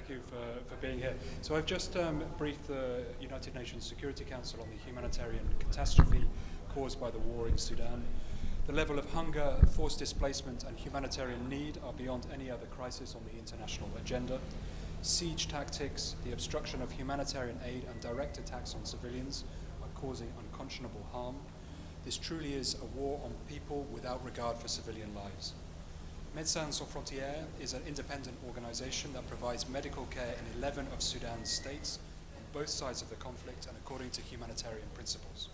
Thank you for being here. So I've just briefed the United Nations Security Council on the humanitarian catastrophe caused by the war in Sudan. The level of hunger, forced displacement and humanitarian need are beyond any other crisis on the international agenda. Siege tactics, the obstruction of humanitarian aid and direct attacks on civilians are causing unconscionable harm. This truly is a war on people without regard for civilian lives. Médecins Sans Frontières is an independent organization that provides medical care in 11 of Sudan's states on both sides of the conflict and according to humanitarian principles.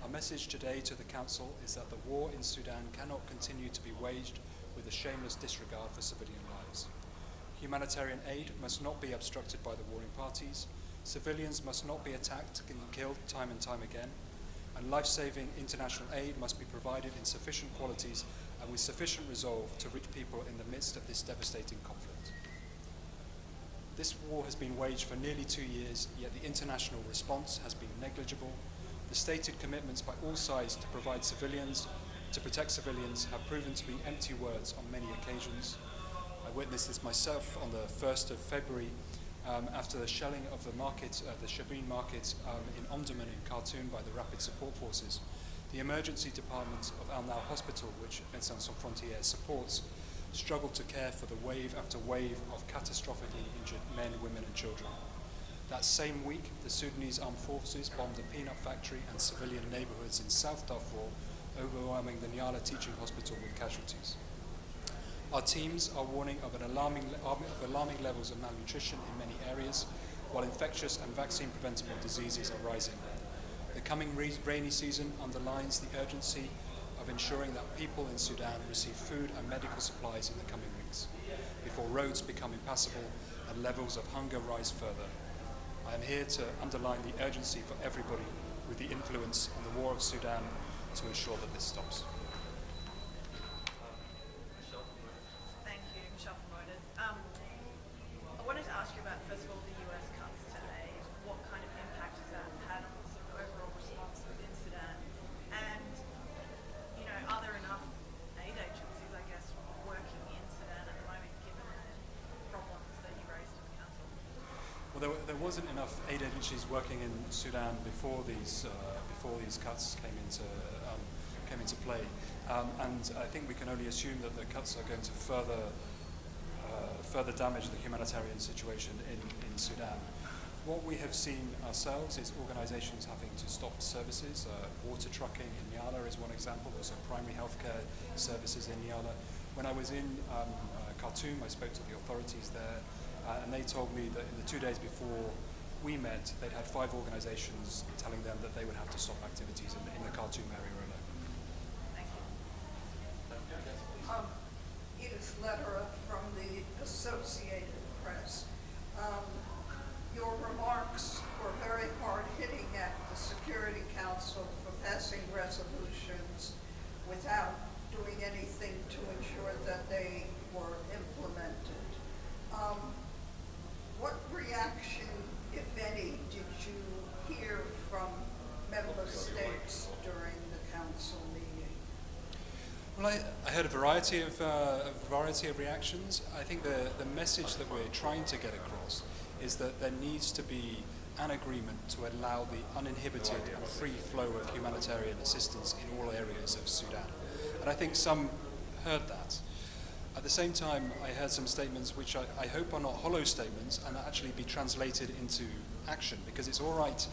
Our message today to the Council is that the war in Sudan cannot continue to be waged with a shameless disregard for civilian lives. Humanitarian aid must not be obstructed by the warring parties, civilians must not be attacked and killed time and time again, and life-saving international aid must be provided in sufficient quantities and with sufficient resolve to reach people in the midst of this devastating conflict. This war has been waged for nearly 2 years, yet the international response has been negligible. The stated commitments by all sides to protect civilians have proven to be empty words on many occasions. I witnessed this myself on the 1st of February after the shelling of the market, the Shabin market in Omdurman in Khartoum by the Rapid Support Forces. The emergency department of Al Now Hospital, which Médecins Sans Frontières supports, struggled to care for the wave after wave of catastrophically injured men, women and children. That same week, the Sudanese armed forces bombed a peanut factory and civilian neighborhoods in South Darfur, overwhelming the Nyala teaching hospital with casualties. Our teams are warning of alarming levels of malnutrition in many areas, while infectious and vaccine-preventable diseases are rising. The coming rainy season underlines the urgency of ensuring that people in Sudan receive food and medical supplies in the coming weeks, before roads become impassable and levels of hunger rise further. I am here to underline the urgency for everybody with the influence in the war of Sudan to ensure that this stops. Thank you, Michelle from Reuters. I wanted to ask you about, first of all, the US cuts to aid. What kind of impact has that had on the sort of overall response within Sudan? And, are there enough aid agencies, I guess, working in Sudan at the moment, given the problems that you raised in the Council? Well, there wasn't enough aid agencies working in Sudan before these cuts came into play, and I think we can only assume that the cuts are going to further damage the humanitarian situation in Sudan. What we have seen ourselves is organizations having to stop services. Water trucking in Nyala is one example, also primary healthcare services in Nyala. When I was in Khartoum, I spoke to the authorities there, and they told me that in the 2 days before we met, they'd had 5 organizations telling them that they would have to stop activities in the Khartoum area alone. Thank you. Edith Lederer from the Associated Press. Your remarks were very hard-hitting at the Security Council for passing resolutions without doing anything to ensure that they were implemented. What reaction, if any, did you hear from member states during the council meeting? Well, I heard a variety of reactions. I think the message that we're trying to get across is that there needs to be an agreement to allow the uninhibited and free flow of humanitarian assistance in all areas of Sudan. And I think some heard that. At the same time, I heard some statements which I hope are not hollow statements and actually be translated into action, because it's all right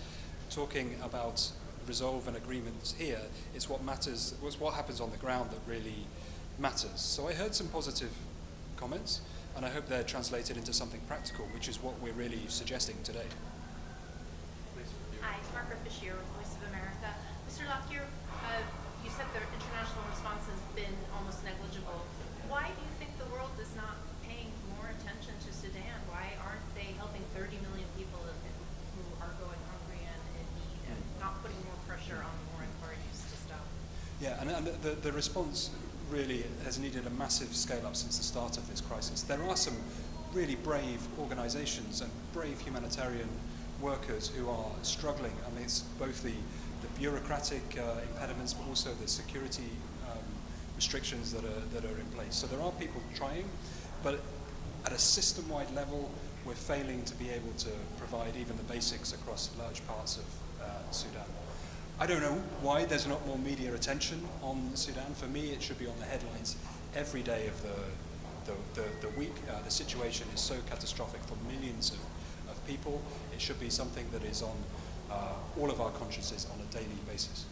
talking about resolve and agreements here. It's what matters, it's what happens on the ground that really matters. So I heard some positive comments, and I hope they're translated into something practical, which is what we're really suggesting today. Hi, it's Margaret Bashir with Voice of America. Mr. Lockyear, you said the international response has been almost negligible. Why do you think the world is not paying more attention to Sudan? Why aren't they helping 30 million people who are going hungry and in need, and not putting more pressure on the warring parties to stop? Yeah, and the response really has needed a massive scale up since the start of this crisis. There are some really brave organizations and brave humanitarian workers who are struggling amidst both the bureaucratic impediments, but also the security restrictions that are in place. So there are people trying, but at a system-wide level, we're failing to be able to provide even the basics across large parts of Sudan. I don't know why there's not more media attention on Sudan. For me, it should be on the headlines every day of the week. The situation is so catastrophic for millions of people. It should be something that is on all of our consciences on a daily basis.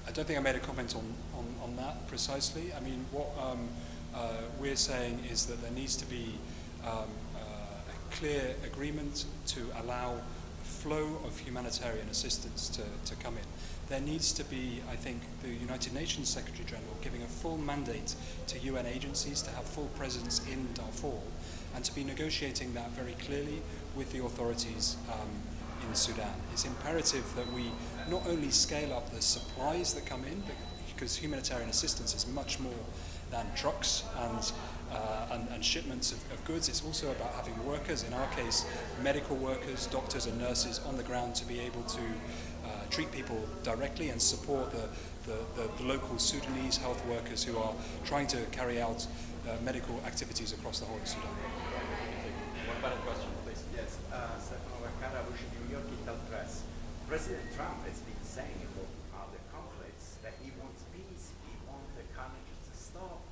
I don't think I made a comment on that precisely. I mean, what we're saying is that there needs to be a clear agreement to allow a flow of humanitarian assistance to come in. There needs to be, I think, the United Nations Secretary General giving a full mandate to UN agencies to have full presence in Darfur and to be negotiating that very clearly with the authorities in Sudan. It's imperative that we not only scale up the supplies that come in, because humanitarian assistance is much more than trucks and shipments of goods. It's also about having workers, in our case, medical workers, doctors and nurses on the ground to be able to treat people directly and support the local Sudanese health workers who are trying to carry out medical activities across the whole of Sudan. One final question, please. Yes, Stefano Vaccara, New York Intel Press. President Trump has been saying about the conflicts that he wants peace, he wants the carnage to stop,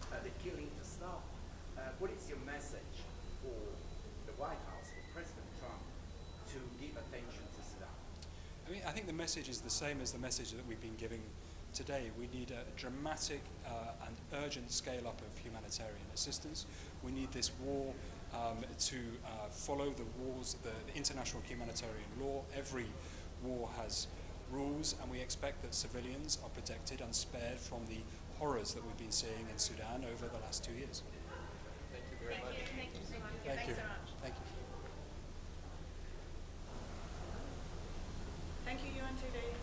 the killing to stop. What is your message for the White House, for President Trump, to give attention to Sudan? I mean, I think the message is the same as the message that we've been giving today. We need a dramatic and urgent scale-up of humanitarian assistance. We need this war to follow the international humanitarian law. Every war has rules, and we expect that civilians are protected and spared from the horrors that we've been seeing in Sudan over the last 2 years. Thank you very much. Thank you so much. Thank Thanks you. so much. Thank you. Thank you, UN Today.